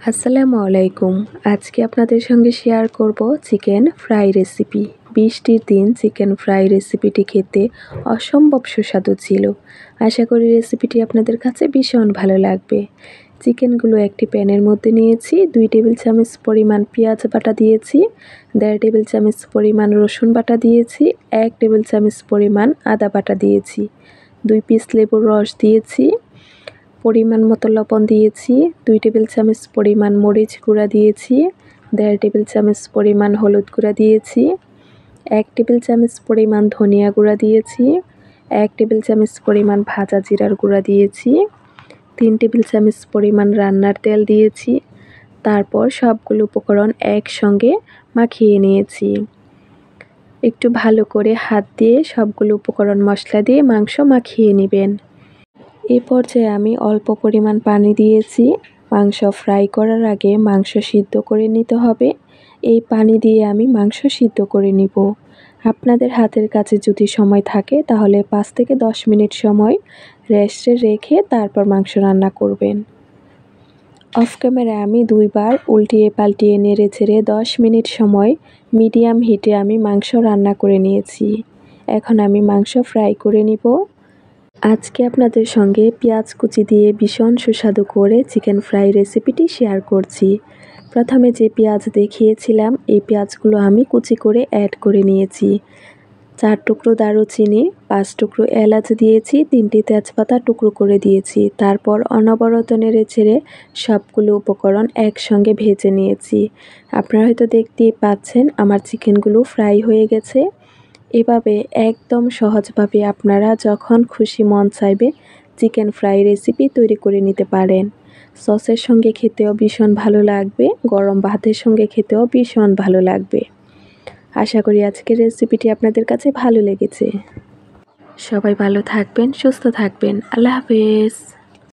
আসসালামু আলাইকুম। আজকে আপনাদের সঙ্গে শেয়ার করব চিকেন ফ্রাই রেসিপি। বৃষ্টির দিন চিকেন ফ্রাই রেসিপিটি খেতে অসম্ভব সুস্বাদু ছিল। আশা করি রেসিপিটি আপনাদের কাছে ভীষণ ভালো লাগবে। চিকেনগুলো একটি প্যানের মধ্যে নিয়েছি, 2 টেবিল চামচ পরিমাণ পেঁয়াজ বাটা দিয়েছি, 1.5 টেবিল চামচ পরিমাণ রসুন বাটা দিয়েছি, 1 টেবিল চামচ পরিমাণ আদা বাটা দিয়েছি, 2 পিস লেবুর রস দিয়েছি, পরিমাণ মতো লবণ দিয়েছি, 2 টেবিল চামচ পরিমাণ মরিচ গুঁড়া দিয়েছি, 1.5 টেবিল চামচ পরিমাণ হলুদ গুঁড়া দিয়েছি, 1 টেবিল চামচ পরিমাণ ধনিয়া গুঁড়া দিয়েছি, 1 টেবিল চামচ পরিমাণ ভাজা জিরার গুঁড়া দিয়েছি, 3 টেবিল চামচ পরিমাণ রান্নার তেল দিয়েছি। তারপর সবগুলো উপকরণ একসঙ্গে মাখিয়ে নিয়েছি। একটু ভালো করে হাত দিয়ে সবগুলো উপকরণ মশলা দিয়ে মাংস মাখিয়ে নেবেন। এই পর্যায়ে আমি অল্প পরিমাণ পানি দিয়েছি। মাংস ফ্রাই করার আগে মাংস সিদ্ধ করে নিতে হবে। এই পানি দিয়ে আমি মাংস সিদ্ধ করে নিব। আপনাদের হাতের কাছে যদি সময় থাকে তাহলে 5 থেকে 10 মিনিট সময় রেস্টে রেখে তারপর মাংস রান্না করবেন। অফ ক্যামেরায় আমি 2 বার উল্টিয়ে পাল্টিয়ে নেড়ে ছেড়ে 10 মিনিট সময় মিডিয়াম হিটে আমি মাংস রান্না করে নিয়েছি। এখন আমি মাংস ফ্রাই করে নিব। আজকে আপনাদের সঙ্গে পেঁয়াজ কুচি দিয়ে ভীষণ সুস্বাদু করে চিকেন ফ্রাই রেসিপিটি শেয়ার করছি। প্রথমে যে পেঁয়াজ দেখিয়েছিলাম এই পেঁয়াজগুলো আমি কুচি করে অ্যাড করে নিয়েছি। 4 টুকরো দারুচিনি, 5 টুকরো এলাচ দিয়েছি, 3টি তেজপাতা টুকরো করে দিয়েছি। তারপর অনবরত নেড়ে ছেড়ে সবগুলো উপকরণ একসঙ্গে ভেজে নিয়েছি। আপনারা হয়তো দেখতেই পাচ্ছেন আমার চিকেনগুলো ফ্রাই হয়ে গেছে। এভাবে একদম সহজভাবে আপনারা যখন খুশি মন চাইবে চিকেন ফ্রাই রেসিপি তৈরি করে নিতে পারেন। সসের সঙ্গে খেতেও ভীষণ ভালো লাগবে, গরম ভাতের সঙ্গে খেতেও ভীষণ ভালো লাগবে। আশা করি আজকের রেসিপিটি আপনাদের কাছে ভালো লেগেছে। সবাই ভালো থাকবেন, সুস্থ থাকবেন। আল্লাহ হাফেজ।